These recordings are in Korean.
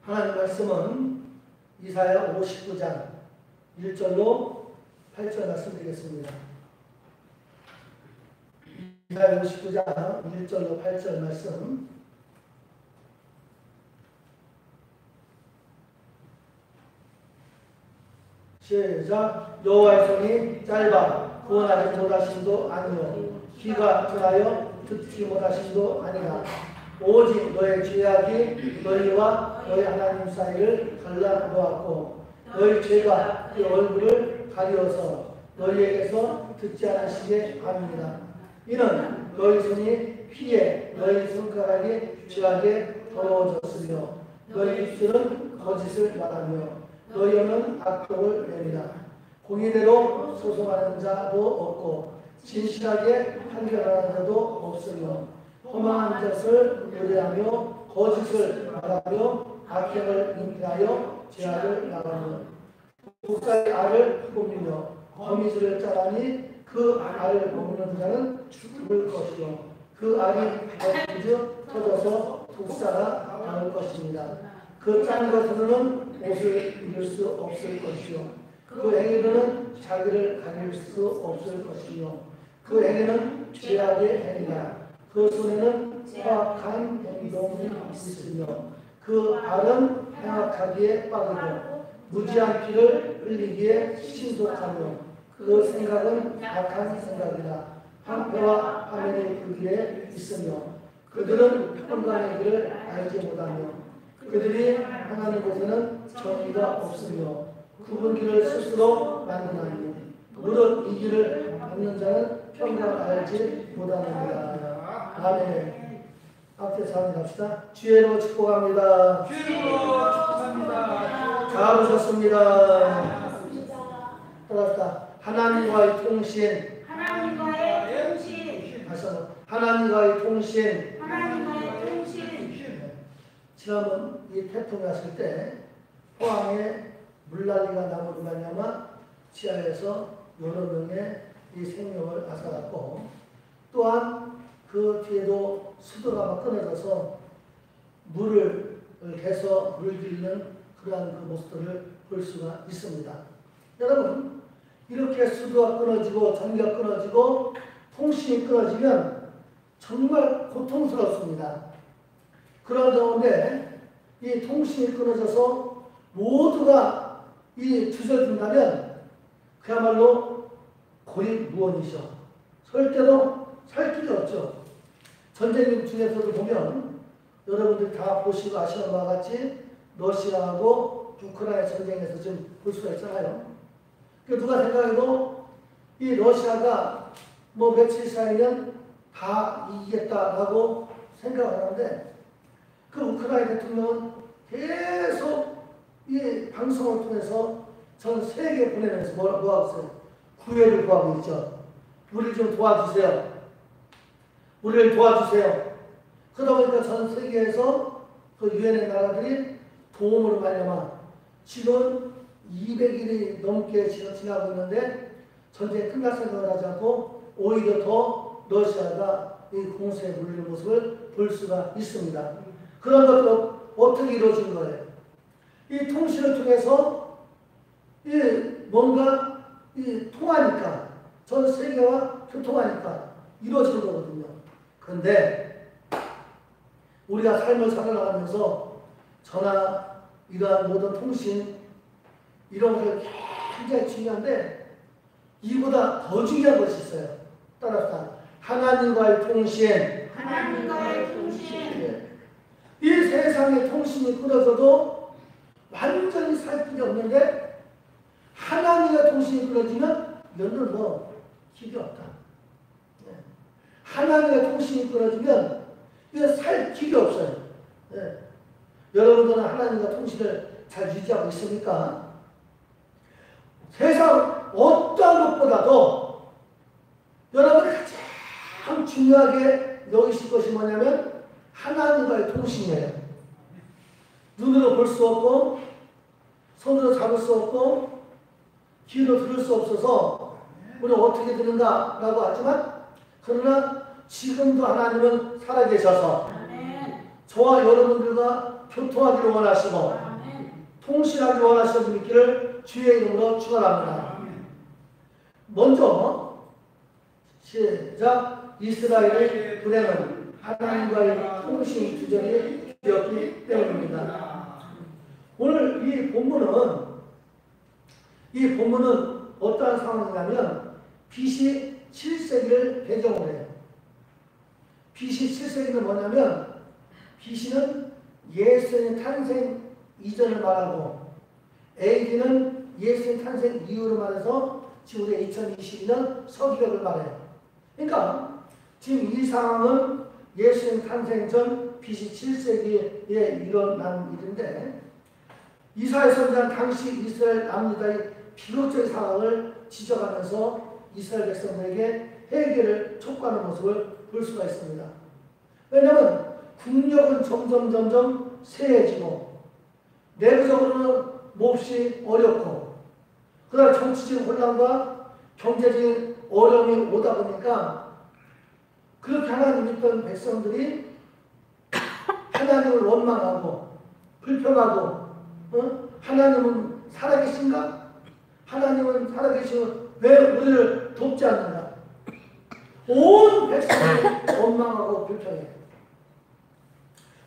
하나님 말씀은 이사야 59장 1절로 8절 말씀드리겠습니다. 이사야 59장 1절로 8절 말씀. 시작. 여호와의 손이 짧아 구원하지 못하심도 아니요 귀가 둔하여 듣지 못하심도 아니라 오직 너의 죄악이 너희와 너희 하나님 사이를 갈라놓았고 너희 죄가 그 얼굴을 가리어서 너희에게서 듣지 않으시게 합니다. 이는 너희 손이 피에 너희 손가락이 죄악에 더러워졌으며 너희 입술은 거짓을 말하며 너희 혀는 악독을 내리라. 공의대로 소송하는 자도 없고 진실하게 판결하는 자도 없으며 허망한 것을 의뢰하며 거짓을 말하며 악행을 인하여 죄악을 나가며 독사의 알을 꾸미며 거미줄을 짜라니 그 알을 먹는 자는 죽을 것이요 그 알이 거꾸져 터져서 독사가 나올 것입니다. 그 짠 것으로는 옷을 입을 수 없을 것이요 그 행위로는 자기를 가릴 수 없을 것이요 그 행위는 죄악의 행위라. 그 손에는 허악한 행동이 있으며 그 알은 행악하기에 빠르고 무지한 피를 흘리기에 신속하며 그 생각은 악한 생각이라. 황폐와 화면의 그 길에 있으며 그들은 평강의 길을 알지 못하며 그들이 행하는 곳에는 정의가 없으며 굽은 길을 스스로 만드나니 무릇 이 길을 밟는 자는 평강을 알지 못하느니라. 아멘. 앞에서 한번 갑시다. 주의로 축복합니다. 주의로 축복합니다. 잘하셨습니다. 따라합시다. 하나님과의 통신. 하나님과의 통신. 다시 한번. 하나님과의 통신. 하나님과의 통신. 지난번 이 태풍이 왔을 때 포항에 물난리가 남으로 말미암아 지하에서 여러 명의 이 생명을 앗아갔고 또한 그 뒤에도 수도가 막 끊어져서 물을 개서 물들이는 그러한 그 모습들을 볼 수가 있습니다. 여러분 이렇게 수도가 끊어지고 전기가 끊어지고 통신이 끊어지면 정말 고통스럽습니다. 그런 가운데 이 통신이 끊어져서 모두가 이 주저진다면 그야말로 고립무원이죠. 절대로 살 길이 없죠. 전쟁 중에서도 보면 여러분들 다 보시고 아시는 바와 같이 러시아하고 우크라이나 전쟁에서 지금 볼 수가 있잖아요. 누가 생각해도 이 러시아가 뭐 며칠 사이면 다 이기겠다라고 생각하는데 그 우크라이나 대통령은 계속 이 방송을 통해서 전 세계에 보내면서 뭐 하고 있어요? 구애를 구하고 있죠. 우리를 좀 도와주세요. 우리를 도와주세요. 그러다 보니까 전 세계에서 그 유엔의 나라들이 도움으로 말미암아 지금 200일이 넘게 지나고 있는데 전쟁이 끝날 생각을 하지 않고 오히려 더 러시아가 이 공세에 물리는 모습을 볼 수가 있습니다. 그런 것도 어떻게 이루어진 거예요? 이 통신을 통해서 뭔가 통하니까 전 세계와 교통하니까 이루어지는 거거든요. 그런데 우리가 삶을 살아나가면서 전화, 이러한 모든 통신 이런 게 굉장히 중요한데 이보다 더 중요한 것이 있어요. 따라서 하나님과의 통신. 하나님과의 통신. 이 세상의 통신이 끊어져도 완전히 살 길이 없는데 하나님의 통신이 끊어지면 이거는 뭐 길이 없다. 하나님의 통신이 끊어지면 이거 살 길이 없어요. 여러분들은 하나님과 통신을 잘 유지하고 있습니까? 세상 어떠한 것보다도 여러분이 가장 중요하게 여기실 것이 뭐냐면 하나님과의 통신이에요. 눈으로 볼 수 없고 손으로 잡을 수 없고 귀로 들을 수 없어서 우리가 어떻게 되는가 라고 하지만 그러나 지금도 하나님은 살아계셔서 저와 여러분들과 교통하기를 원하시고 통신하기 원하시는 분이 있기를 주의 이름으로 축원합니다. 먼저 시작. 이스라엘의 불행은 하나님과의 통신 두절이 되었기 때문입니다. 오늘 이 본문은 어떠한 상황이냐면 BC 7세기를 배경으로 해요. BC 7세기는 뭐냐면 BC는 예수의 탄생 이전을 말하고 AD는 예수의 탄생 이후로 말해서 지금 우리 2022년 서기력을 말해요. 그러니까 지금 이 상황은 예수의 탄생 전 BC 7세기에 일어난 일인데 이사야 선지자는 당시 이스라엘 남유다의 비극적인 상황을 지적하면서 이스라엘 백성들에게 회개를 촉구하는 모습을 볼 수가 있습니다. 왜냐하면 국력은 점점 쇠해지고 내부적으로는 몹시 어렵고 그다음 정치적인 혼란과 경제적인 어려움이 오다 보니까 그렇게 하나님 믿던 백성들이 하나님을 원망하고 불평하고 하나님은 살아계신가? 하나님은 살아계시면 왜 우리를 돕지 않는가? 온 백성이 원망하고 불평해요.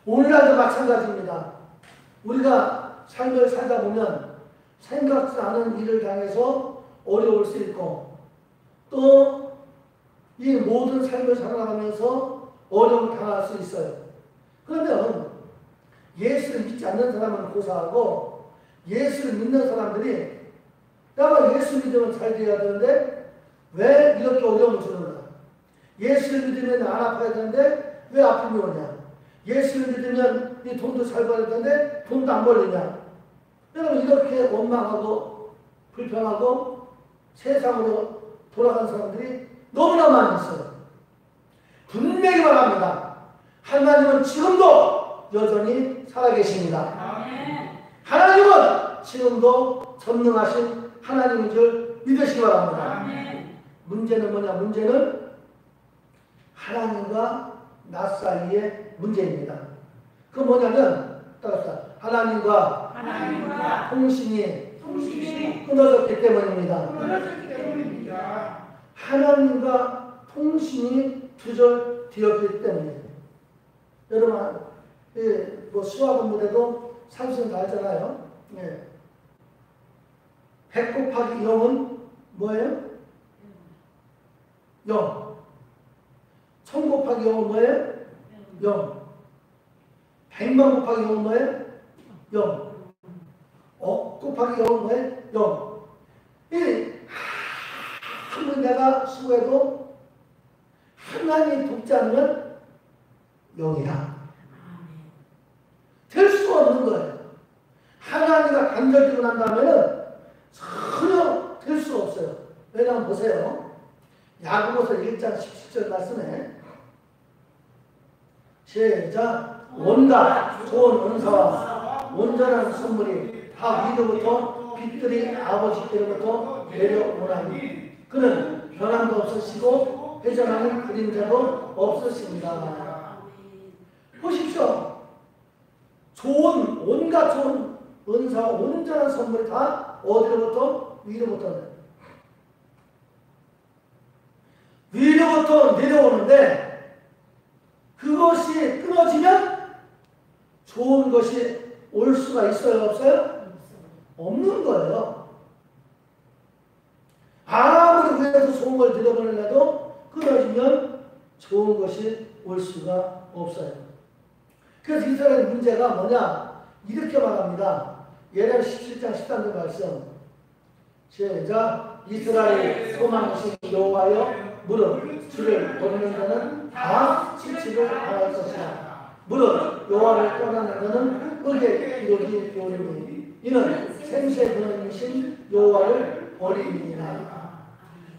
오늘날도 마찬가지입니다. 우리가 삶을 살다 보면 생각지 않은 일을 당해서 어려울 수 있고 또 이 모든 삶을 살아가면서 어려움을 당할 수 있어요. 그러면 예수를 믿지 않는 사람은 고사하고 예수를 믿는 사람들이 내가 예수 믿으면 잘 돼야 되는데 왜 이렇게 어려움을 주는가? 예수를 믿으면 안 아파야 되는데 왜 아픔이 오냐? 예수를 믿으면 이 돈도 잘 벌어야 되는데 돈도 안 벌리냐? 여러분 이렇게 원망하고 불평하고 세상으로 돌아간 사람들이 너무나 많이 있어요. 분명히 말합니다. 하나님은 지금도 여전히 살아계십니다. 하나님은 지금도 전능하신 하나님인 줄 믿으시기 바랍니다. 문제는 뭐냐? 문제는 하나님과 나 사이의 문제입니다. 그 뭐냐면 따라서 하나님과 통신이 끊어졌기 때문입니다. 하나님과 통신이 두절되었기 때문에 여러분 뭐 수학 공부에도 산수는 다 하잖아요. 100 곱하기 0은 뭐예요? 0. 1000 곱하기 0은 뭐예요? 0. 100만 곱하기 0은 뭐예요? 0. 억 곱하기 0은 뭐예요? 0. 아무리 내가 수고해도 하나님이 돕지 않으면 0이다. 될 수가 없는 거예요. 하나님과 단절되고 난 다음에는 전혀 될 수가 없어요. 왜냐하면 보세요. 야고보서 1장 17절 말씀에 시작. 온갖 좋은 은사와 온전한 선물이 다 위로부터 빛들이 아버지께로부터 내려오나니 그는 변함도 없으시고 회전하는 그림자도 없으십니다. 보십시오. 온갖 좋은 은사와 온전한 선물이 다 어디로부터? 위로부터 내려오는데 그것이 끊어지면 좋은 것이 올 수가 있어요? 없어요? 없는 거예요. 아무리 위에서 좋은 걸 들여보내려도 끊어지면 좋은 것이 올 수가 없어요. 그래서 이스라엘 문제가 뭐냐? 이렇게 말합니다. 예레미야 17장 13절 말씀. 시작. 이스라엘 소망이신 여호와여 무릇 주를 버리는 자는 다 질책을 당할 것이다. 무릇 여호와를 떠나는 자는 흑의 기록이 되오리니 이는 생수의 근원이신 여호와를 버리니라.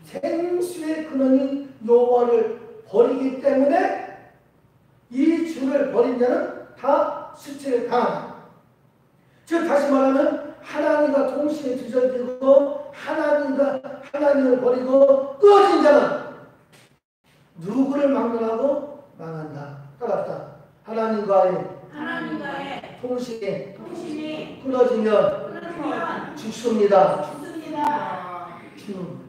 생수의 근원인 여호와를 버리기 때문에 이 주를 버린 자는 다 수치를 당한다. 즉 다시 말하면 하나님과 통신이 두절되고 하나님을 버리고 끊어진 자는 누구를 막론하고 망한다. 따랐다. 하나님과의 통신이 통신이 끊어지면 끊어지면 죽습니다. 죽습니다. 죽는.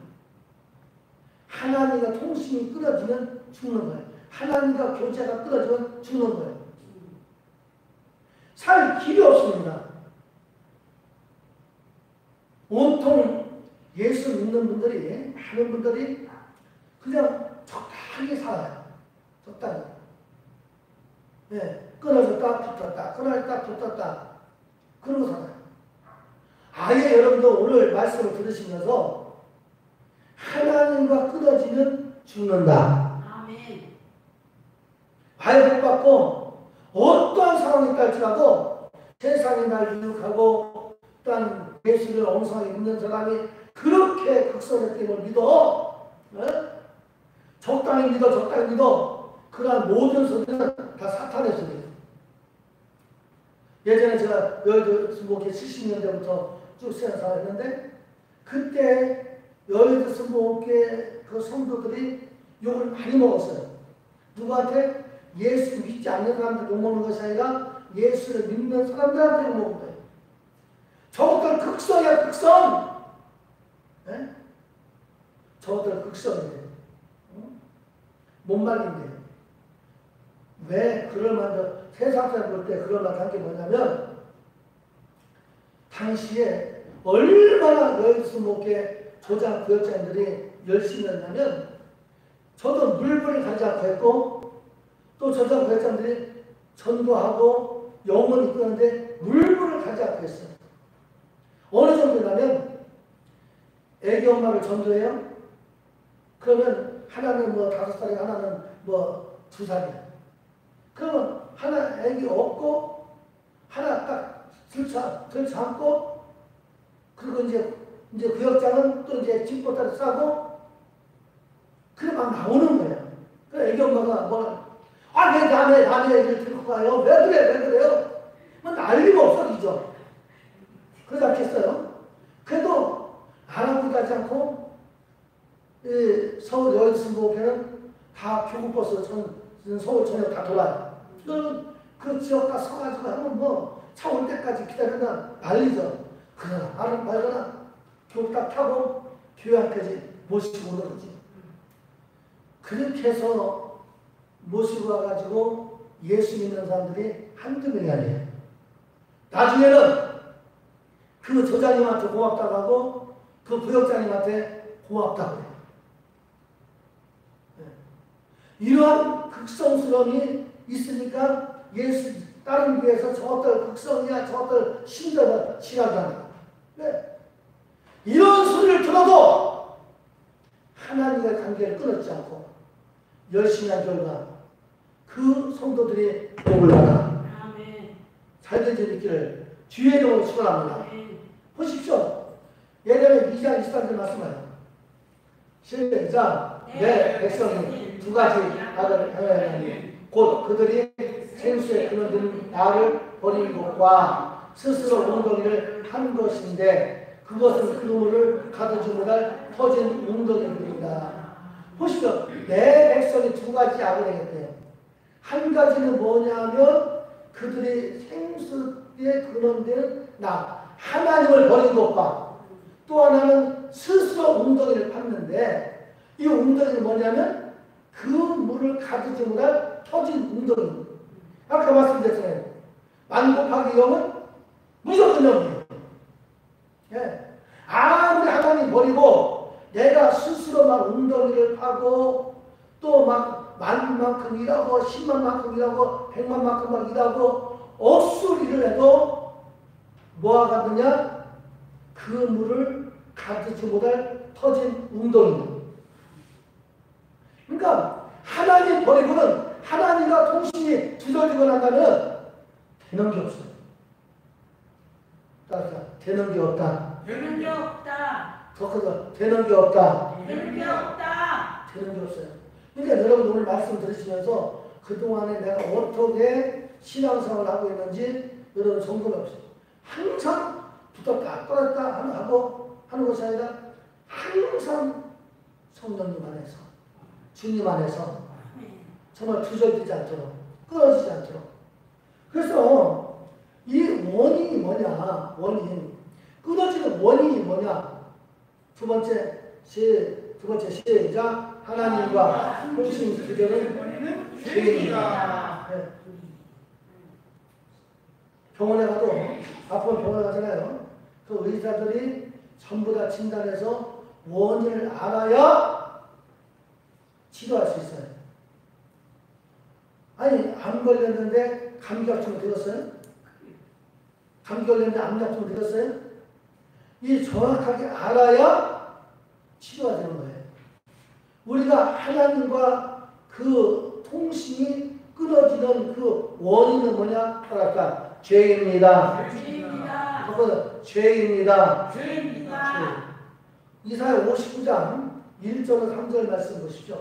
하나님과 통신이 끊어지면 죽는 거예요. 하나님과 교제가 끊어지면 죽는 거예요. 살 길이 없습니다. 온통 예수 믿는 분들이, 많은 분들이 그냥 적당히 살아요. 적당히. 네, 끊어졌다 붙었다, 끊어졌다 붙었다. 그러고 살아요. 아예 여러분도 오늘 말씀을 들으시면서 하나님과 끊어지면 죽는다. 아멘. 발복받고 어떠한 상황이 있다 할지라도 세상이 날 유혹하고 또한 예수를 엉성하게 믿는 사람이 그렇게 극선의 됨을 믿어. 네? 적당히 믿어. 그러한 모든 소리는 다 사탄의 소리예요. 예전에 제가 여의도 순복회 70년대부터 쭉 생활했는데 그때 여의도 순복회 그 성도들이 욕을 많이 먹었어요. 누구한테? 예수 믿지 않는 사람들 욕먹는 것이 아니라 예수를 믿는 사람들한테 욕먹는 거예요. 저것들 극성이야, 극성! 네? 저것들 극성이에요. 못 말린대요. 왜 그럴 만한 세상 사람 볼 때 그럴 만한 게 뭐냐면 당시에 얼마나 여의도 목회 조장 부역자들이 열심히 했냐면 저도 물불을 가지 않고 했고 또 조장 부역자들이 전도하고 영혼 이끄는데 물불을 가지 않고 했어요. 어느 정도냐면 애기 엄마를 전도해요. 그러면 하나는 뭐 5살이고 하나는 뭐 2살이야. 그러면 하나 애기 업고 하나 딱 들쳐안고 그리고 이제 구역장은 또 이제 집보따리 싸고 그래 막 나오는 거예요. 그 애기 엄마가 왜 남의 애기를 들고 가요? 왜 그래요? 뭐 난리가 없어지죠. 그러지 않겠어요? 그래도 알아보지 하지 않고 서울 여의도 순복회는 다 교국버스 서울 전역 다 돌아요. 그 지역 다 서가지고 하면 차 올 때까지 기다리다 난리죠. 그러나 말거나 교육 딱 타고 교회 앞까지 모시고 오는 거지. 그렇게 해서 모시고 와가지고 예수 믿는 사람들이 한두 명이 아니에요. 나중에는 그 저자님한테 고맙다고 하고 그 부역자님한테 고맙다고 해요. 이러한 극성스러움이 있으니까 예수 따르기 위해서 저것들 극성이야 저것들 신자가 싫어한다는 거예요. 네. 이런 소리를 들어도 하나님과의 관계를 끊었지 않고 열심히 한 결과 그 성도들이 복을 받아 살게 되기를 주의 이름으로 축원합니다. 보십시오. 예레미야 2장 23절 말씀하요. 시작. 내 백성이 두 가지 악을 행하였나니 곧 그들이 생수에 그늘든 나를 버린 것과 스스로 웅덩이를 한 것인데 그것은 그물을 가두지 못할 터진 웅덩이입니다. 보시죠. 내 백성이 두 가지 악을 행했대요. 한 가지는 뭐냐면 그들이 생수에 그늘든 나 하나님을 버린 것과 또 하나는 스스로 웅덩이를 팠는데 이 웅덩이는 뭐냐면 그 물을 가두지 못할 터진 웅덩이. 아까 말씀드렸잖아요. 만 곱하기 0은 무조건 0이에요. 예. 아무리 하나님 버리고 내가 스스로 막 웅덩이를 파고 또 막 만만큼 일하고 10만만큼 일하고 100만만큼 막 일하고 억수 일을 해도 뭐가 같느냐? 그 물을 가두지 못할 터진 웅덩이. 그러니까 하나님 버리고는 하나님과 통신이 두절되고 난다면 되는 게 없어요. 따라서 되는 게 없다. 되는 게 없다. 더 커서 되는 게 없다. 되는 게 없다. 되는 게 없어요. 그러니까 여러분 오늘 말씀 들으시면서 그동안에 내가 어떻게 신앙생활을 하고 있는지 여러분 점검해 보세요. 항상 붙었다 떨어졌다 하는 것이 아니라 항상 성령님 안에서 주님 안에서 정말 두절되지 않도록 끊어지지 않도록 원인. 끊어지는 원인이 뭐냐? 두 번째 시작. 하나님과 통신 기별은 죄입니다. 네. 병원에 가도 아프면 병원에 가잖아요. 그 의사들이 전부 다 진단해서 원인을 알아야 치료할 수 있어요. 아니 암 걸렸는데 감기약품 드렸어요? 감기 걸렸는데 암약품 드렸어요? 이 정확하게 알아야 치료가 되는 거예요. 우리가 하나님과 그 통신이 끊어지는 그 원인은 뭐냐? 따라할까? 죄입니다. 죄입니다. 죄입니다. 죄입니다. 이사야 59장 1절로 3절 말씀 보십시오.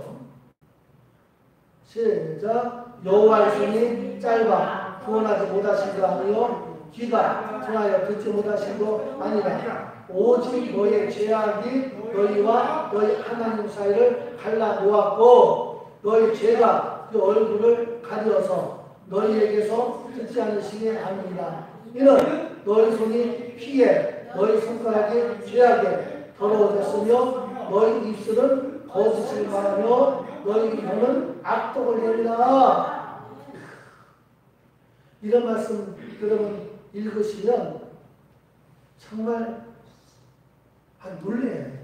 시작. 여호와의 손이 짧아 구원하지 못하신 거 아니요 귀가 통하여 듣지 무엇하신 거 아니라 오직 너의 죄악이 너희와 너희 하나님 사이를 갈라 놓았고 너희 죄가 그 얼굴을 가려서 너희에게서 듣지 않으시게 합니다. 이는 너희 손이 피에 너희 손가락이 죄악에 더러워졌으며 너희 입술은 거짓을 말하며 너희 혀는 악독을 내리라. 이런 말씀 여러분 읽으시면 정말 놀래요.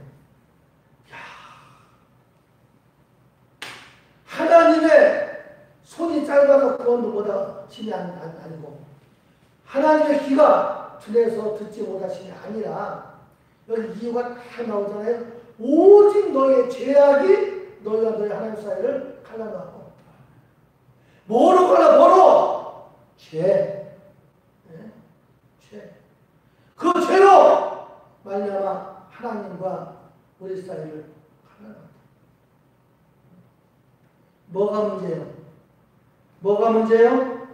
하나님의 손이 짧아서 구원도 못하심이 아니고 하나님의 귀가 둔해서 듣지 못하심이 아니라 여기 이유가 다 나오잖아요. 오직 너의 죄악이 너희와 너희 하나님 사이를 갈라놓았고 뭐로 갈라? 뭐로? 죄. 네? 죄. 그 죄로 말미암아 하나님과 우리 사이를 갈라놓았다. 뭐가 문제예요? 뭐가 문제예요?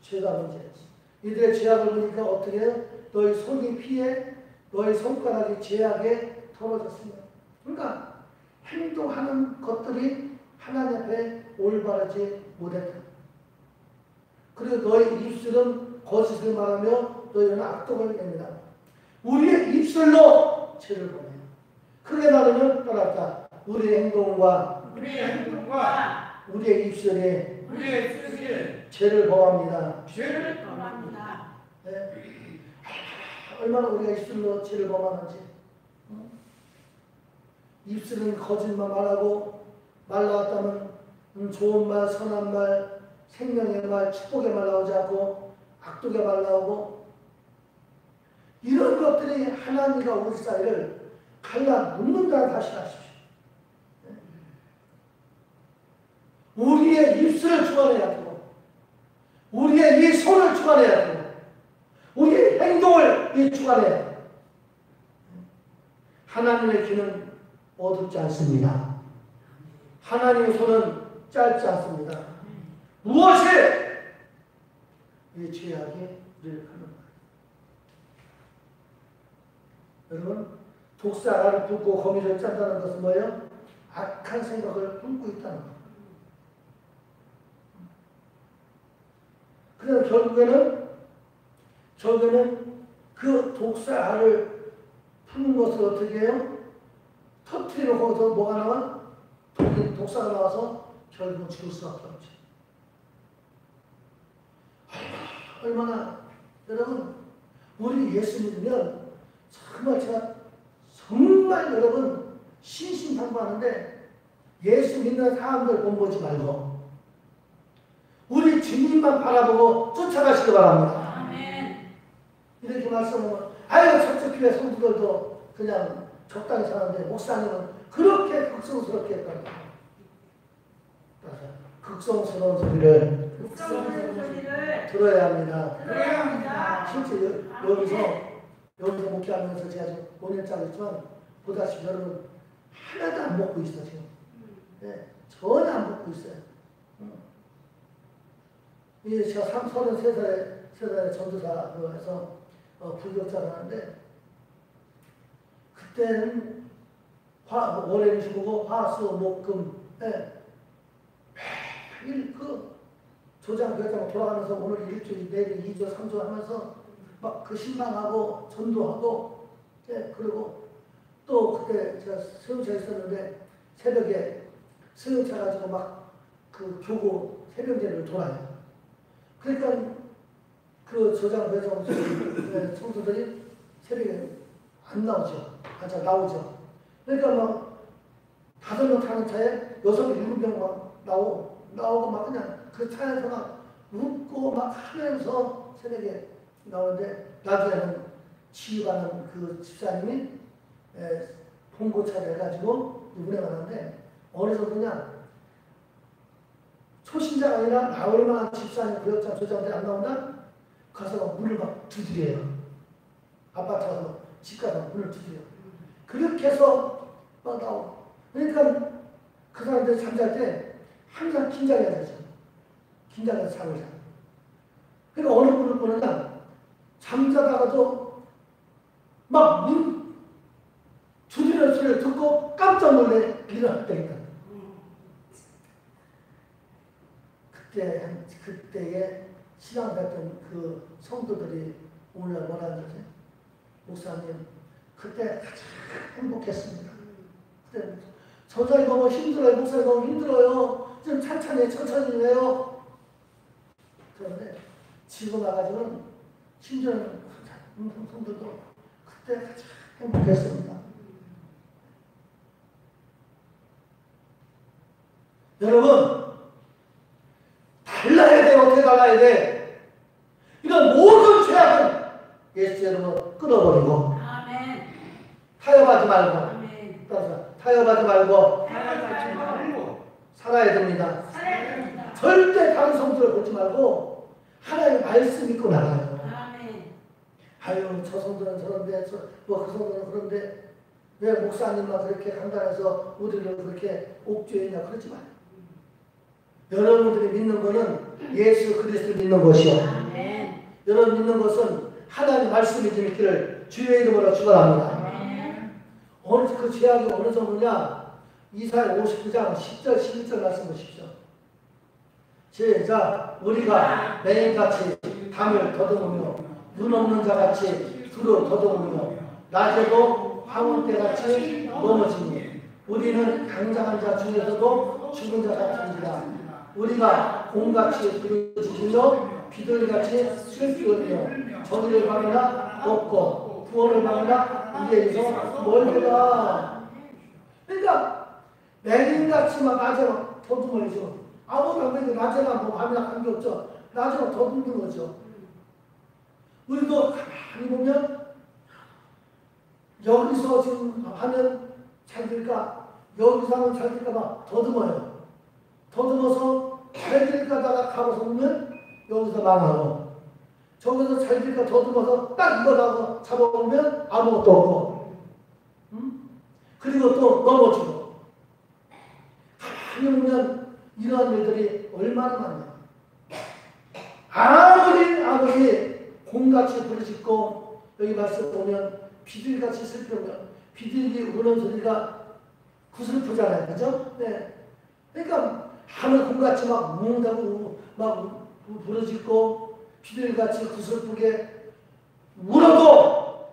죄가 문제예요. 이들의 죄악을 보니까 어떻게 해요? 너희 손이 피해 너희 손가락이 죄악에 더러워졌으며 그러니까 행동하는 것들이 하나님 앞에 올바르지 못했다. 그리고 너희 입술은 거짓을 말하며 너희는 악독을 냅니다. 우리의 입술로 죄를 범해요. 크게 말하면 따랐다. 우리의 행동과 우리의 입술에 죄를 범합니다. 죄를 범합니다. 네. 얼마나 우리가 입술로 죄를 범하는지. 입술은 거짓말 말하고 말 나왔다면 좋은 말, 선한 말, 생명의 말, 축복의 말 나오지 않고 악독의 말 나오고 이런 것들이 하나님과 우리 사이를 갈라 놓는다는 다시 하십시오. 우리의 입술을 주관해야 되고 우리의 이 손을 주관해야 되고 우리의 행동을 주관해야 돼요. 하나님의 귀는 어둡지 않습니다. 하나님의 손은 짧지 않습니다. 무엇이 이 죄악이 우리를 가는 거예요. 여러분 독사를 붓고 거미를 짠다는 것은 뭐예요? 악한 생각을 품고 있다는 거예요. 그래서 결국에는 그 독사를 푸는 것을 어떻게 해요? 터뜨리면 거기서 뭐가 나와? 독사가 나와서 결국 죽을 수밖에 없죠. 얼마나 여러분 우리 예수 믿으면 정말 여러분 신신당부하는데 예수 믿는 사람들 본보지 말고 우리 주님만 바라보고 쫓아가시기 바랍니다. 아멘. 이렇게 말씀하면 아유 저쪽 교회 성도들도 그냥 적당히 사는데 목사님은 그렇게 극성스럽게 했다고. 극성스러운 소리를 들어야 합니다. 실제 여기서 목회하면서 제가 지금 5년짜리지만 보다시피 여러분 하나도 안 먹고 있어 지금. 네, 전혀 안 먹고 있어요. 이제 제가 33살에 전도사로 해서 불교자를 하는데 그때는 월요일 주고 화수 목금 매일 그 조장 교장 돌아가면서 오늘 1조 내일 2조 3조 하면서 막 그 신방하고 전도하고 그리고 또 그때 제가 수용차 있었는데 새벽에 수용차 가지고 막 그 교구 새벽제를 돌아요. 그러니까 그 저장 배정 성도들이 새벽에 안 나오죠. 잘 나오죠. 그러니까 막 5명 타는 차에 6명, 7명 막 나오고 막 그냥 그 차에서 막 웃고 막 하면서 새벽에 나오는데 나중에는 치유가는 그 집사님이 봉고차를 해가지고 운행을 하는데 어느 정도냐 초신자가 아니라 나올 만한 집사님 구역장 조장들이 안 나오나 가서 문을 막 두드려요. 아파트 가서 집 가서 문을 두드려요. 그렇게 해서 막 나오고 그러니까 그 사람들이 잠잘 때 항상 긴장해야 되죠. 긴장해서 잠을 자. 그러니까 어느 분을 보느냐 잠자다가도 막 문 두드리는 소리를 듣고 깜짝 놀래 일어날 때가 있다. 그때에 신앙했던 그 성도들이 오늘날 뭐라 하는지 목사님 그때 가장 행복했습니다. 그때 저자이 너무 힘들어요. 목사님 너무 힘들어요. 좀 천천히 해요. 그런데 지금 와가지고는 심지어는 성도도 그때 가장 행복했습니다. 여러분 달라야 돼. 어떻게 달라야 돼? 이런 모든 죄악은 예수 이름으로 끊어버리고 아멘. 타협하지 말고 아멘. 타협하지 말고 살아야 살아야 됩니다. 됩니다. 절대 다른 성도를 보지 말고 하나님의 말씀 믿고 나가요. 아멘. 아유 저 성도는 저런데 그 성도는 그런데 왜 목사님만 그렇게 간단해서 우리를 그렇게 옥죄했냐 그러지 마요. 여러분들이 믿는 것은 예수 그리스도를 믿는 것이요. 아멘. 여러분 믿는 것은 하나님 말씀이 있기를 주의 이름으로 축원합니다. 아멘. 어느 그 죄악이 어느 정도냐? 이사야 59장 10절 11절 말씀 보십시오. 시작. 우리가 매일같이 담을 더듬으며 눈 없는 자같이 두루 더듬으며 낮에도 황혼 때같이 넘어지니 우리는 강장한 자 중에서도 죽은 자 같은지라. 우리가 공같이 부르짖으며 비둘기같이 슬피우며 저기를 방하나 없고 구원을 방하나 이에서 멀더라. 그러니까 매일같이 막 낮에 막 더듬어야죠. 아무도 안 그래도 낮에나 뭐 밤이나 관계없죠. 낮에 막 더듬는 거죠. 우리도 가만히 보면 여기서 지금 하면 잘 될까? 여기서 하면 잘 될까 봐 더듬어요. 더듬어서 잘 될까다가 가고서 보면 여기서 망하고 저기서 잘 될까 더듬어서 딱 이거 나고 잡아보면 아무것도 없고 그리고 또 넘어지고 가만히 보면 이러한 일들이 얼마나 많냐. 아무리 공같이 부르짖고 여기 말씀 보면 비둘기같이 슬프면 비둘기 우는 소리가 구슬프잖아요. 그죠? 네. 그러니까 하늘 공같이 막 우는다고 막 부르짖고 비둘기같이 구슬프게 울어도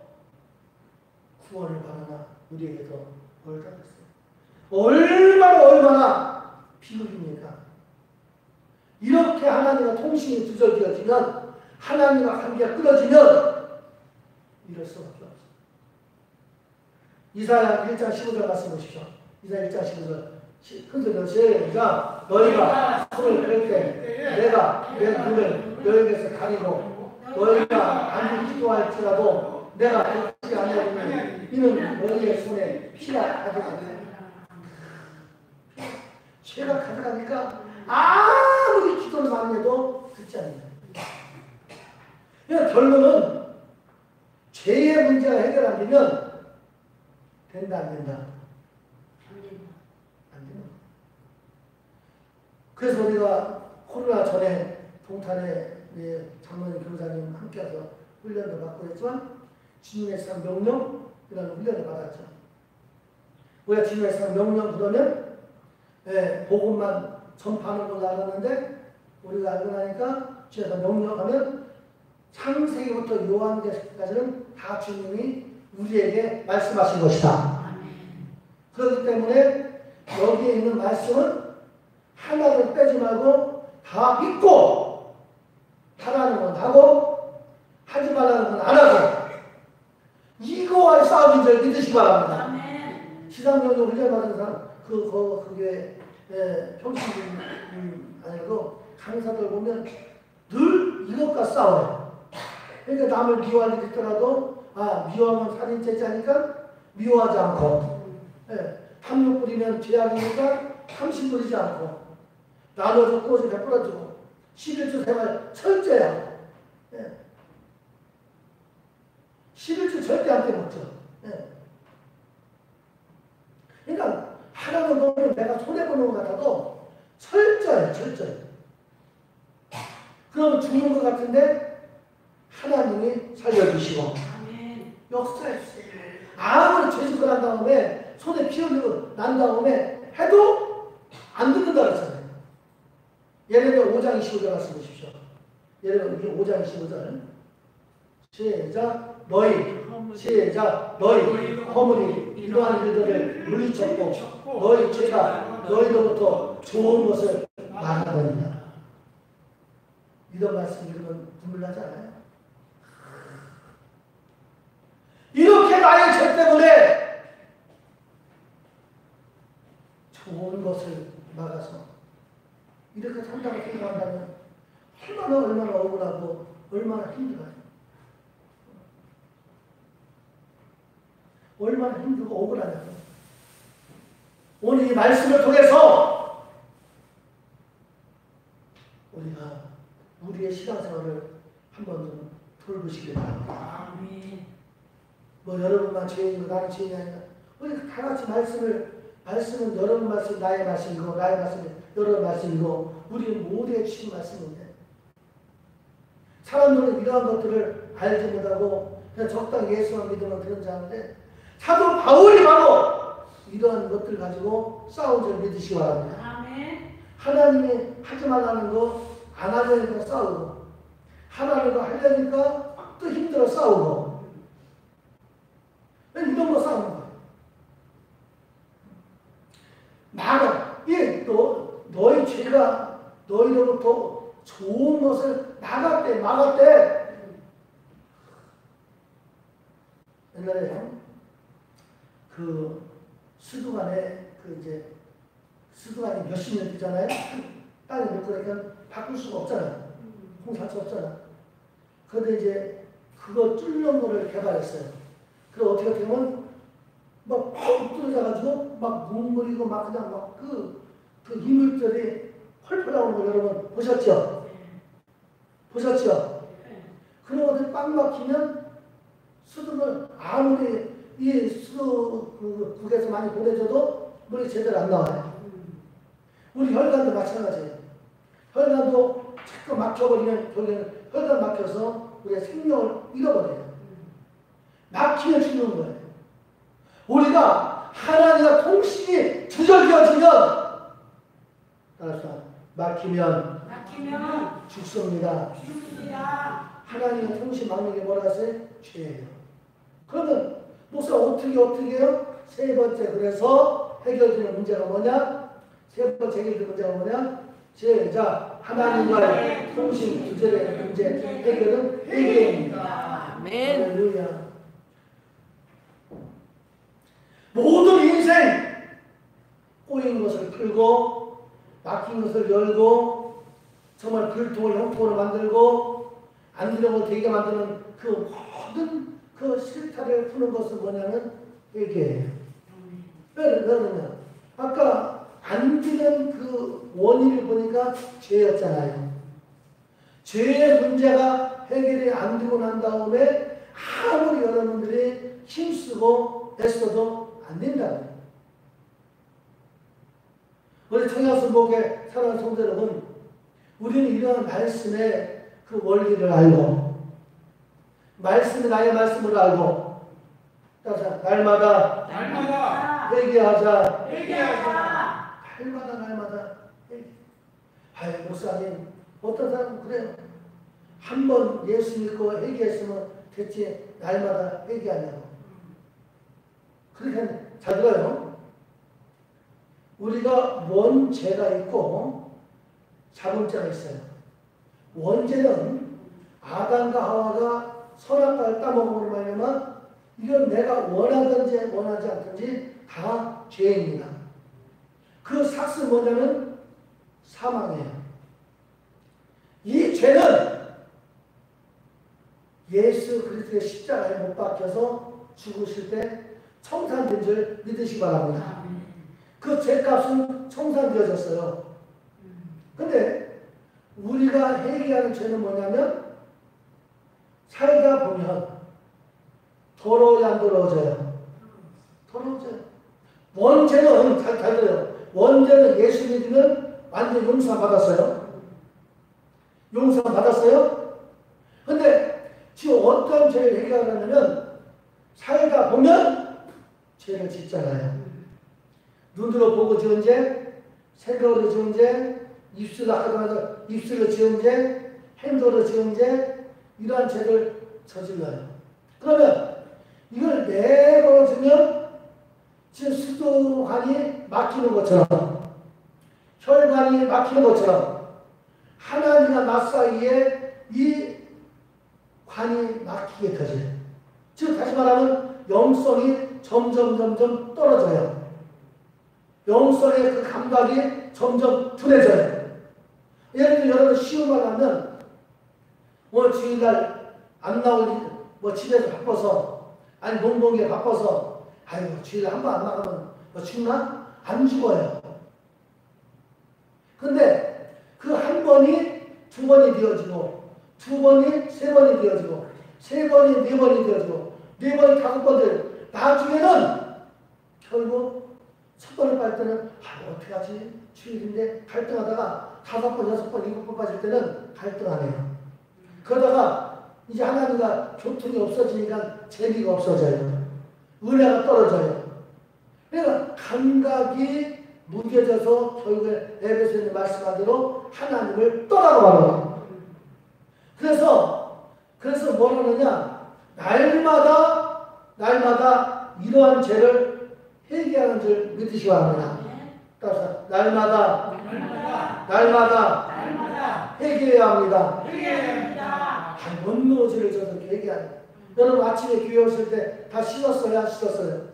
구원을 받으나 우리에게도 멀다 그랬어요. 얼마나 비극입니까? 이렇게 하나님과 통신이 두절되어지면 하나님과 관계가 끊어지면 이럴 수밖에 없어요. 이사야 1장 15절 말씀 보십시오. 이사야 1장 15절 큰 소리로 시작. 너희가 손을 펼 때 내가 내 눈을 너희에게서 가리고 너희가 아무리 기도할지라도 내가 듣지 아니하면 이는 너희의 손에 피가 가득하다. 죄가 가득하니까 아무리 기도를 많이 해도 듣지 않는다. 그러니까 결론은 죄의 문제가 해결 안 되면 된다 안 된다? 안 된다. 그래서 우리가 코로나 전에 동탄에 장로님 교사님 함께해서 훈련도 받고 했지만 주님의 상 명령이라는 훈련을 받았죠. 우리가 주님의 상 명령 그러면 복음만 전파하는 걸로 알았는데 우리가 알고 나니까 주에서 명령하면 창세기부터 요한계시까지는 다 주님이 우리에게 말씀하신 것이다. 그렇기 때문에 여기에 있는 말씀은 하나를 빼지 말고 다 믿고 하라는 건 하고 하지 말라는 건 안 하고 이거와의 싸움인 줄 믿으시기 바랍니다. 시상명령 훈련 받은 사람 그게 평신분 아니고 강사들 보면 늘 이것과 싸워요. 그러니까 남을 미워할 일이 있더라도 미워하면 살인죄자니까 미워하지 않고 탐욕 부리면 죄악이니까 탐심 부리지 않고 나눠서 꽃을 베풀어주고 11주 생활 철저해야 11주 절대 안 빼먹죠. 그러니까 하나는 보면 내가 손해보는 것 같아도 철저해. 그럼 죽는 것 같은데 하나님이 살려주시고 역사해 주세요. 아무리 죄짓고 난 다음에 손에 피 흘리고 난 다음에 해도 안 듣는다 그랬잖아요. 예레미야 5장 25절 말씀 보십시오. 예레미야 5장 25절 시작 너희 허물이 이러한 일들을 물리쳤고 너희 죄가 너희로부터 좋은 것을 말하느니라. 이런 말씀 읽으면 눈물 나지 않아요? 이렇게 나의 죄 때문에 좋은 것을 막아서 이렇게 산다고 생각한다면 얼마나 억울하고 얼마나 힘들어요. 얼마나 힘들고 억울하냐고. 오늘 이 말씀을 통해서 우리가 우리의 신앙생활을 한번 좀 돌보시기 바랍니다. 뭐 여러분만 죄인이고 나는 죄인이 아니라 우리 다 같이 말씀은 여러분 말씀 나의 말씀이고 나의 말씀이 여러분 말씀이고 우리는 모두의 주신 말씀인데 사람들은 이러한 것들을 알지 못하고 그냥 적당히 예수만 믿으면 되는 줄 아는데 사도 바울이 바로 이러한 것들 가지고 싸운 줄 믿으시기 바랍니다. 하나님이 하지 말라는 거 안 하려니까 싸우고 하나님 거 하려니까 또 힘들어 싸우고 이런 거 싸우는 거예요. 너희 죄가 너희로부터 좋은 것을 막았대. 옛날에 수도관에 수도관이 몇십 년 되잖아요. 땅이 몇 그러니까 바꿀 수가 없잖아요. 공사할 수 없잖아. 그런데 이제 그거 뚫는 거를 개발했어요. 그리고 어떻게 되면 막 펑 뚫어져가지고 막 물물이고 막 그냥 막 그 이물들이 펄펄 나오는 거 여러분 보셨죠? 그러고 빵 막히면 수도를 아무리 이 수도국에서 많이 보내줘도 물이 제대로 안 나와요. 우리 혈관도 마찬가지예요. 혈관도 자꾸 막혀버리면 혈관 막혀서 우리의 생명을 잃어버려요. 막히면 죽는 거예요. 우리가 하나님과 통신이 두절되어지면 막히면 죽습니다. 하나님과 통신 막는 게 뭐라 하세요? 죄예요. 그러면 목사 어떻게 해요? 세 번째 그래서 해결되는 문제가 뭐냐? 세 번째 해결되는 문제가 뭐냐? 제자 하나님과의 통신 두절의 문제 해결은 회개입니다. 아멘. 할렐루야. 모든 인생 꼬인 것을 풀고 막힌 것을 열고 정말 불통을 형통으로 만들고 안 되는 걸 되게 만드는 그 모든 그 실타를 푸는 것은 뭐냐면 회개예요. 왜냐면 아까 안 되는 그 원인을 보니까 죄였잖아요. 죄의 문제가 해결이 안 되고 난 다음에 아무리 여러분들이 힘쓰고 애써도 안 된다는 거예요. 우리 청양순복의 사랑하는 성도 여러분, 우리는 이러한 말씀의 그 원리를 알고 말씀이 나의 말씀을 알고 따라서 날마다 회개하자. 날마다 회개. 목사님 어떤 사람은 그래요. 한 번 예수 믿고 회개했으면 됐지 날마다 회개하냐고. 그렇게 잘 들어요. 우리가 원죄가 있고 자본죄가 있어요. 원죄는 아담과 하와가 선악과를 따먹음으로 말미암아 이건 내가 원하든지 원하지 않든지 다 죄입니다. 그 삭스 뭐냐면 사망이에요. 이 죄는 예수 그리스도의 십자가에 못 박혀서 죽으실 때 청산된 줄 믿으시기 바랍니다. 그 죄값은 청산되어졌어요. 근데 우리가 회개하는 죄는 뭐냐면 살다 보면 더러워야 안 더러워져요? 더러워져요. 원죄는 잘 들어요. 원죄는 예수 믿으면 완전 용서 받았어요. 용서 받았어요. 근데 지금 어떤 죄를 해결하려면 살다 보면 죄를 짓잖아요. 눈으로 보고 지은 죄, 생각으로 지은 죄, 입술로 하다가 입술로 지은 죄, 행동으로 지은 죄, 이러한 죄를 저질러요. 그러면 이걸 매번 지면 지금 수도관이 막히는 것처럼, 혈관이 막히는 것처럼 하나님과 나 사이에 이 관이 막히게 되죠. 즉 다시 말하면 영성이 점점 떨어져요. 영성의 그 감각이 점점 둔해져요. 예를 들어 여러분 시험을 하면 주일날 안 나오니 집에서 바빠서 아니 농동에 바빠서 아이고 주일날 한 번 안 나가면 죽나? 안 죽어요. 근데 그 한 번이 두 번이 되어지고 두 번이 세 번이 되어지고 세 번이 네 번이 되어지고 네 번이 다섯 번 되어지고 나중에는 결국 첫 번을 빨 때는 어떻게 하지? 주일인데 갈등하다가 다섯 번, 여섯 번, 일곱 번 빠질 때는 갈등 안 해요. 그러다가 이제 하나님과 교통이 없어지니까 재미가 없어져요. 은혜가 떨어져요. 그러니까 감각이 무뎌져서 결국에 에베소서에 말씀한 대로 하나님을 떠나가버려요. 그래서 뭘 하느냐? 날마다 이러한 죄를 회개하는 줄 믿으시기 바랍니다. 따라서 날마다 회개해야 합니다. 뭔 죄를 져서 회개하냐? 여러분 아침에 교회 오실 때 다 씻었어요? 안 씻었어요?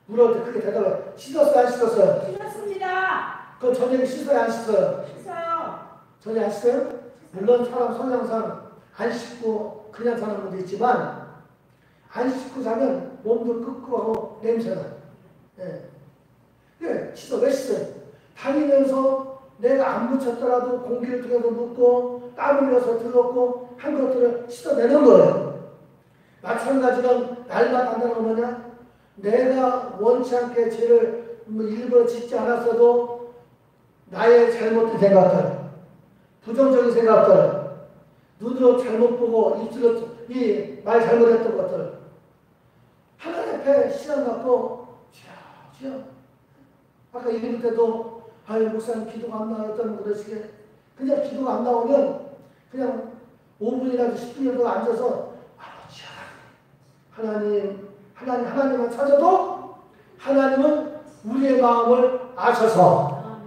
물어볼 때 크게 대답해. 씻었어요? 안 씻었어요? 씻었습니다. 그럼 저녁에 씻어요? 안 씻어요? 씻어요. 저녁에 안 씻어요? 물론 사람 성향상 안 씻고 그냥 사는 분도 있지만 안 씻고 자면 몸도 끄끄하고 냄새나. 예. 씻어. 왜 씻어요? 다니면서 내가 안 묻혔더라도 공기를 통해서 묻고 땀을 흘려서 들었고 한 것들을 씻어내는 거예요. 마찬가지로 날마다 한다는 건 뭐냐? 내가 원치 않게 죄를 일부러 짓지 않았어도 나의 잘못된 생각들, 부정적인 생각들, 눈으로 잘못 보고 입술로 이 말 잘못했던 것들 하나님 앞에 시간 갖고 지어 아까 얘기할 때도 아유 목사님 기도가 안 나왔다는 그러시게 그냥 기도가 안 나오면 그냥 5분이라도 10분이라도 앉아서 하나님만 찾아도 하나님은 우리의 마음을 아셔서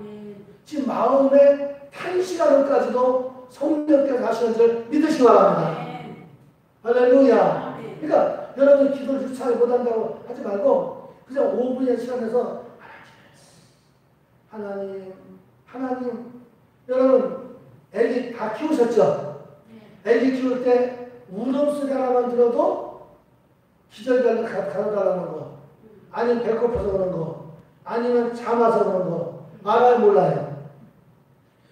지금 마음의 탄시간까지도 성령께서 하시는 줄 믿으시기 바랍니다. 할렐루야. 그러니까 여러분 기도를 유창하게 못한다고 하지 말고 그냥 5분의 시간 내서 하나님 여러분 애기 다 키우셨죠? 애기 키울 때 울음소리 하나만 들어도 기저귀를 가려달라는 거, 아니면 배고파서 그런 거, 아니면 잠아서 그런 거, 알아요 몰라요?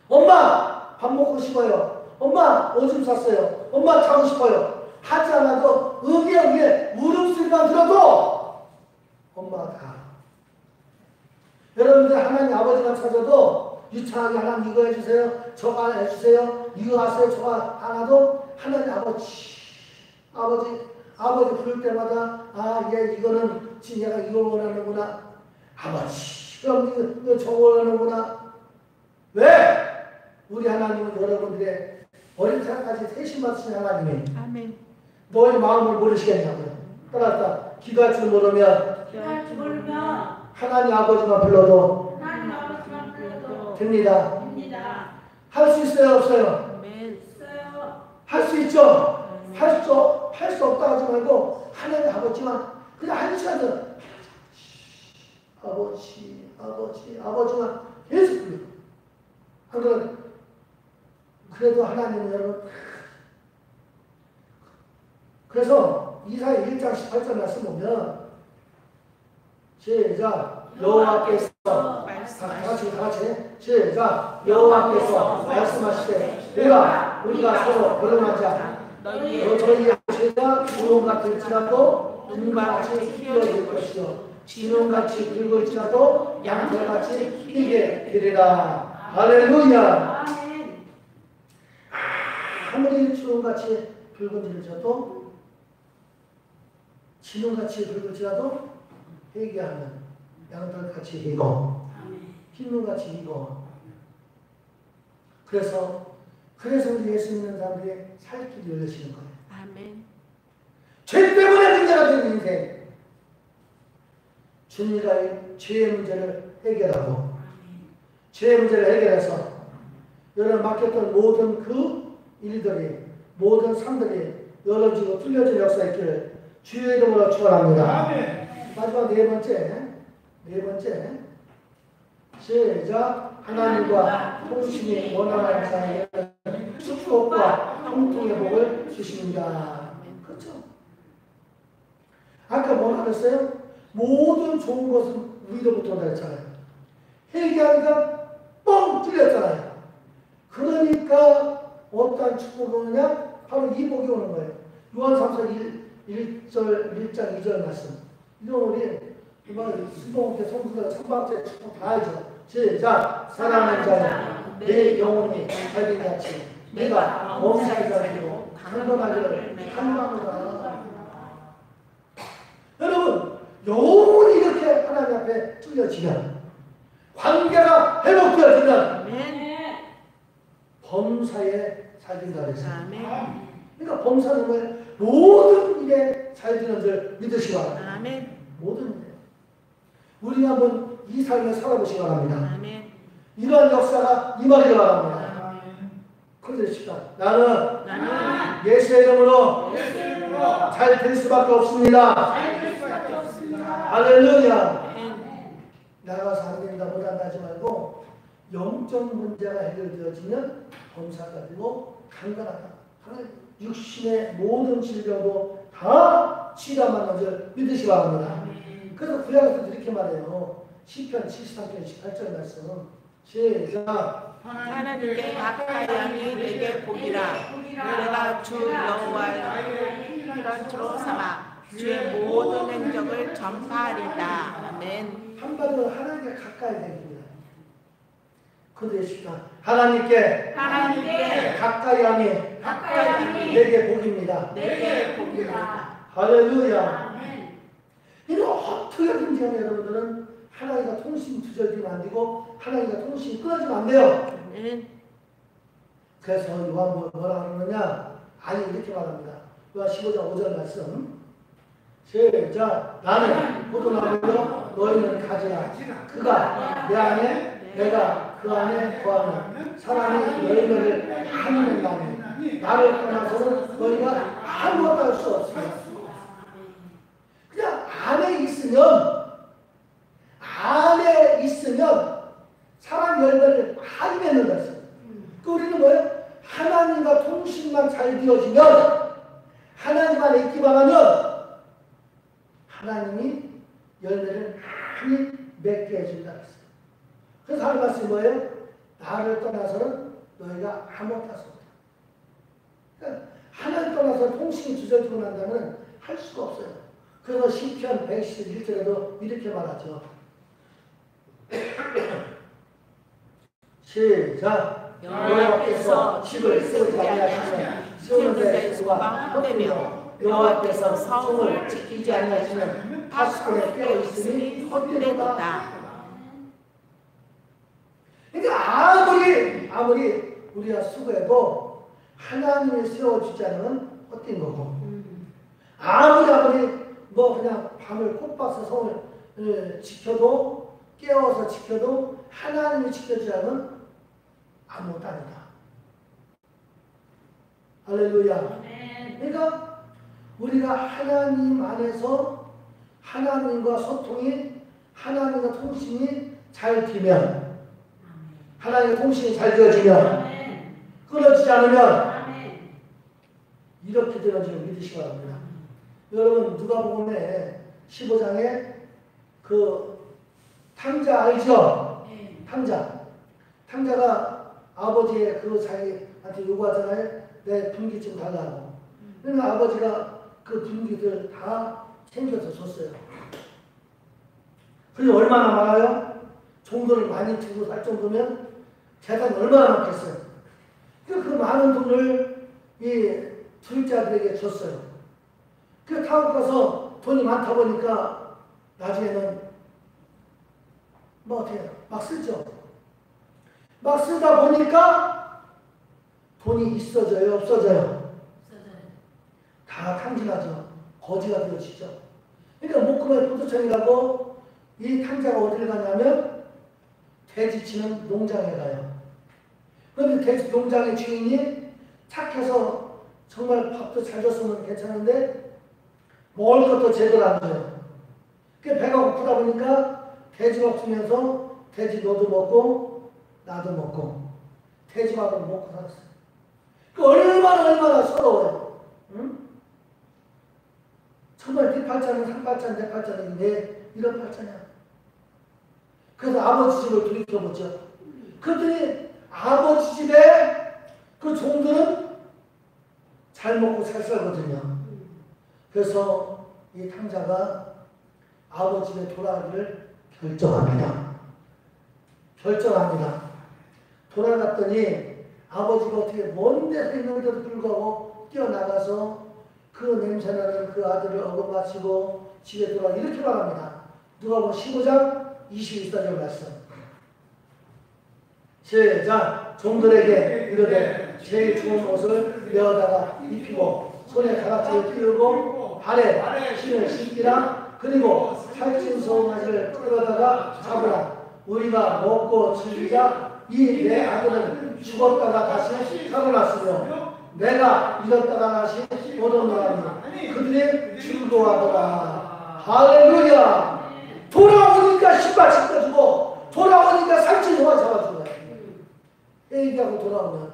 엄마 밥 먹고 싶어요. 엄마 오줌 쌌어요. 엄마 자고 싶어요. 하지 않아도 의기에 울음소리만 들어도 엄마가 다. 여러분들 하나님 아버지가 찾아도 유창하게 하나님 이거 해주세요. 저거 해주세요. 이거 하세요. 저거 하나도 하나님 아버지 부를 때마다 이거는 얘가 이걸 원하는구나. 아버지 그럼 이거 저거 원하는구나. 왜? 우리 하나님은 여러분들의 어린 사람까지 세심 받으신 하나님이 아멘. 너의 마음을 모르시겠냐고요. 따라서 기도할 줄 모르면 기도할 줄 모르면 하나님 아버지만 불러도 하나님 아버지만 불러도 됩니다. 됩니다. 할 수 있어요, 없어요? 아멘. 있어요. 할 수 있죠? 할 수 없다 하지 말고 하나님 아버지만 그냥 한 시간은 아버지만 계속 불러. 안 그러면 그래도 하나님은 여러분 그래서 이사야 1장 18절 말씀 보면 시작 여호와께서 다 같이 시작 여호와께서 말씀하시되 우리가 서로 결혼하자 너희의 죄가 구름같이 될지라도 눈같이 희어질 것이요 진홍같이 붉을지라도 양털같이 희게 되리라. 할렐루야. 아무리 주홍같이 붉은지라도 진홍같이 붉을지라도 회개하면 양털같이 희고 흰눈같이 희고 그래서 우리 예수 믿는 사람들의 살 길이 열려지는 거예요. 아멘. 죄 때문에 문제가 되는 인생 주님과 죄의 문제를 해결하고 죄의 문제를 해결해서 여러분 맡겼던 모든 그 일들이 모든 삶들이 열어지고 뚫려진 역사 있기를 주의 이름으로 축원합니다. 마지막 네 번째 시작 하나님과 통신이 원활한 자에게 축복과 통통의 복을 주십니다. 그렇죠? 아까 뭐라 그랬어요? 모든 좋은 것은 위로부터 온다 했잖아요. 회개하니까 뻥 뚫렸잖아요. 그러니까 어떠한 축복이 오느냐? 바로 이 복이 오는 거예요. 요한삼서 1장 2절 말씀. 이건 우리 수동태 성수가 천박제 축복 다 알죠. 시작 사랑하는 자여 내 영혼이 달빛같이 내가 엄살이 가지고 강건하기를盼望하노라. 여러분 영혼이 이렇게 하나님 앞에 뚫려지면 관계가 회복되어지면 범사에 잘 된다 그랬어요. 그러니까 범사는 뭐예요? 모든 일에 잘 되는 줄 믿으시기 바랍니다. 모든 일. 우리가 한번 이 삶을 살아보시기 바랍니다. 이러한 역사가 임하기를 바랍니다. 그러십시다. 나는 예수의 이름으로 잘 될 수밖에 없습니다. 할렐루야. 나가서 안 된다 못한다지 말고 영적 문제가 해결되어지면 범사가 되고 강건하다. 육신의 모든 질병도 다 치료만 줄 믿으시기 바랍니다. 그래서 구약에서도 이렇게 말해요. 시편 73편 18절 말씀 시작 하나님께 가까이 하니 내게 복이라. 내가 주 여호와의 피런처로 삼아 주의 모든 행적을 전파하리다. 아멘. 한마디로 하나님께 가까이 되겠습니다. 그러십시다. 하나님께 가까이 하니 내게 복입니다. 할렐루야. 이거 어떻게든지 하면 여러분들은 하나님과 통신이 두절되면 안 되고 하나님과 통신이 끊어지면 안 돼요. 그래서 요한 뭐라 그러느냐? 아니 이렇게 말합니다. 요한 15장 5절 말씀 시작 나는 포도나무요 너희는 가지라. 그가 내 안에 내가 그 안에 거하면 사람이 열매를 많이 낸다니 나를 떠나서는 너희가 아무것도 할 수 없습니다. 그냥 안에 있으면 사람 열매를 많이 맺는다 했어요. 그 우리는 뭐예요? 하나님과 통신만 잘 되어지면 하나님 안에 있기만 하면 하나님이 열매를 많이 맺게 해준다 했어요. 그래서 하는 말씀이 뭐예요? 나를 떠나서는 너희가 아무것도 할 수 없다. 그러니까 하나님 떠나서 통신이 두절되고 난다면 할 수가 없어요. 그래서 시편 111절에도 이렇게 말하죠. 시작 여호와께서 집을 세우지 아니하시면 세우는 데 수가 헛되며 여호와께서 성을 지키지 아니하시면 파수꾼에 깨어 있으니 헛되도다. 그러니까 아무리 우리가 수고해도 하나님이 세워주지 않으면 헛된 거고, 아무리 뭐 그냥 밤을 콧박스 성을 지켜도, 깨워서 지켜도 하나님이 지켜주지 않으면 아무것도 아니다. 할렐루야. 그러니까 우리가 하나님 안에서 하나님과 소통이, 하나님과 통신이 잘 되면, 하나님과 통신이 잘 되어지면, 끊어지지 않으면 이렇게 되는 줄 믿으시기 바랍니다. 여러분, 누가복음에 15장에 그 탕자 알죠? 탕자가 아버지의 그 자기한테 요구하잖아요. 내 분기 좀 달라고. 그러니까 아버지가 그 분기들 다 챙겨서 줬어요. 그게 얼마나 많아요? 종들을 많이 주고 살 정도면 재산이 얼마나 많겠어요. 그 많은 돈을 이 둘째 아들에게 줬어요. 그 타고 가서 돈이 많다 보니까 나중에는 뭐 어떻게 해요? 막 쓰죠. 막 쓰다 보니까 돈이 있어져요? 없어져요? 다 탕진하죠. 거지가 되어지죠. 그러니까 목금의 포도청이라고 이 탕자가 어디를 가냐면 돼지치는 농장에 가요. 그런데 돼지 농장의 주인이 착해서 정말 밥도 잘 줬으면 괜찮은데 먹을 것도 제대로 안 줘요. 배가 고프다 보니까 돼지밥 주면서 돼지 너도 먹고 나도 먹고 돼지밥을 먹고 살았어요. 얼마나 서러워요. 응? 정말 네 팔자는 삼팔자, 내 팔자는 내 이런 팔자냐. 그래서 아버지 집을 돌이켜보죠. 그랬더니 아버지 집에 그 종들은 잘 먹고 잘 살거든요. 그래서 이 탕자가 아버지 집에 돌아가기를 결정합니다. 돌아갔더니 아버지가 어떻게 먼 데서 있는데도 불구하고 뛰어나가서 그 냄새나는 그 아들을 얻어마시고 집에 돌아가 이렇게 말합니다. 누가복음 15장 22절 말씀. 시작. 종들에게 이르되 제일 좋은 옷을 메어다가 입히고 손에 가락지를 띄우고 발에 신을 신기라. 그리고 살찐 송아지를 끌어다가 잡으라. 우리가 먹고 즐기자. 이 내 아들은 죽었다가 다시 살아났으며 내가 잃었다가 다시 얻었노라니 그들이 즐거워하더라. 할렐루야. 돌아오니까 신발 신겨주고 돌아오니까 살찐 송아지 잡아주고 얘기하고 돌아오면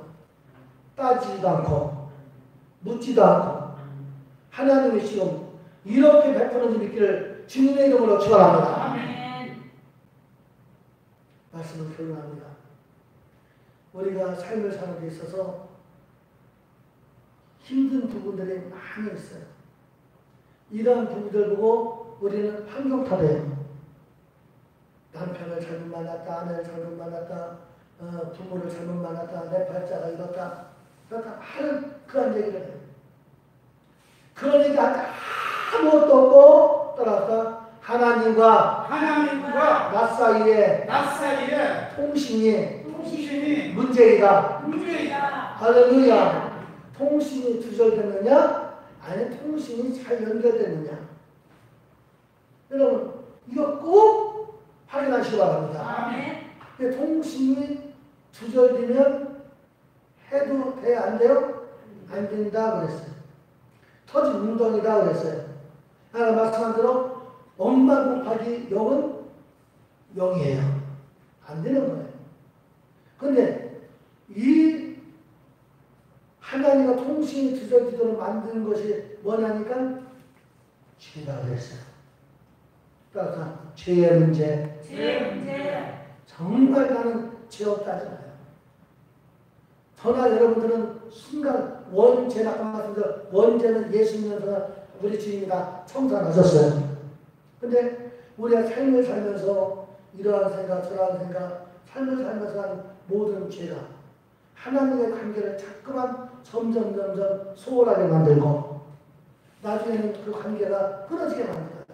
따지지도 않고 묻지도 않고 하나님의 지금 이렇게 베푸는 줄 믿기를 주님의 이름으로 축원합니다. 말씀을 결론합니다. 우리가 삶을 사는 데 있어서 힘든 부분들이 많이 있어요. 이러한 부분들 보고 우리는 환경탈해요. 남편을 잘못 만났다, 아내를 잘못 만났다, 부모를 잘못 만났다, 내 팔자가 이렇다, 그렇다 하는 그런 얘기를 해요. 그런 얘기 아무것도 없고 떠났다. 하나님과 나 사이에 통신이 문제이다. 할렐루야. 통신이 두절되느냐? 아니 통신이 잘 연결되느냐? 여러분 이거 꼭 확인하시기 바랍니다. 통신이 두절되면 해도 돼? 안 돼요? 안 된다 그랬어요. 터진 운동이다 그랬어요. 하나 말씀한 대로 엄마 곱하기 0은 0이에요. 안 되는 거예요. 그런데 이 하나님과 통신이 두절되도록 만드는 것이 뭐냐니까 죄다 그랬어요. 그러니까 죄의 문제. 정말 나는 죄 없다잖아요. 저나 여러분들은 순간 원죄, 아까 말씀드린 원죄는 예수 믿는 우리 주님이 다 청산하셨어요. 근데 우리가 삶을 살면서 이러한 생각, 저러한 생각, 삶을 살면서 하는 모든 죄가 하나님의 관계를 자꾸만 점점 소홀하게 만들고 나중에는 그 관계가 끊어지게 만들어요.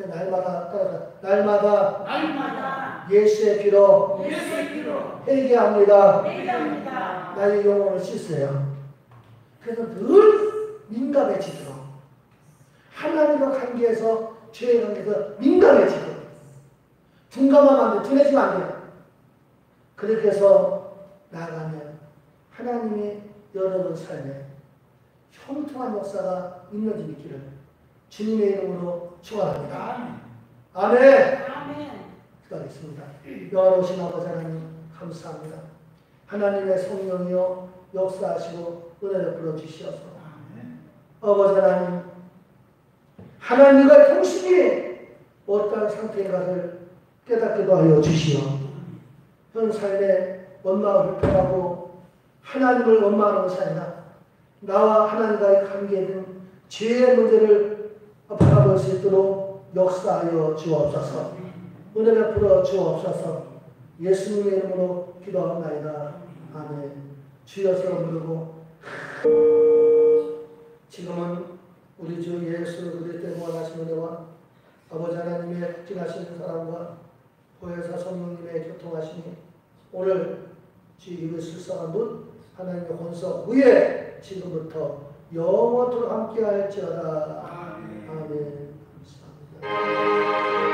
그 날마다 따라서 날마다 날마다 예수의 피로 예수의 피로 회개합니다. 회개합니다. 나의 영혼을 씻어요. 그래서 늘 민감해지도록 하나님과 관계에서 죄의 관계에서 민감해지도록 둔감하면 안 돼. 둔해지면 안 돼. 그렇게 해서 나아가면 하나님이 여러분 삶에 형통한 역사가 있는지 믿기를 주님의 이름으로 축원합니다. 아멘. 아멘. 기도하겠습니다. 영원하신 아버지 하나님 감사합니다. 하나님의 성령이여 역사하시고 은혜를 부어주시옵소서. 아버지 하나님, 하나님과의 통신이 어떠한 상태인가를 깨닫기도 하여 주시오. 현 삶에 원망을 불편하고 하나님을 원망하는 것이 아니라 나와 하나님과의 관계에 든 죄의 문제를 바라볼 수 있도록 역사하여 주옵소서. 은혜 베풀어 주옵소서. 예수님의 이름으로 기도합니다. 아멘. 주여서 부르고 지금은 우리 주 예수 그리스도의 무한하신 은혜와 아버지 하나님의 지나시는 사랑과 보혜사 성령님의 교통하심이 오늘 주 입을 슬성한 분 하나님의 혼서 위에 지금부터 영원토록 함께할지어다. 아멘. 감사합니다.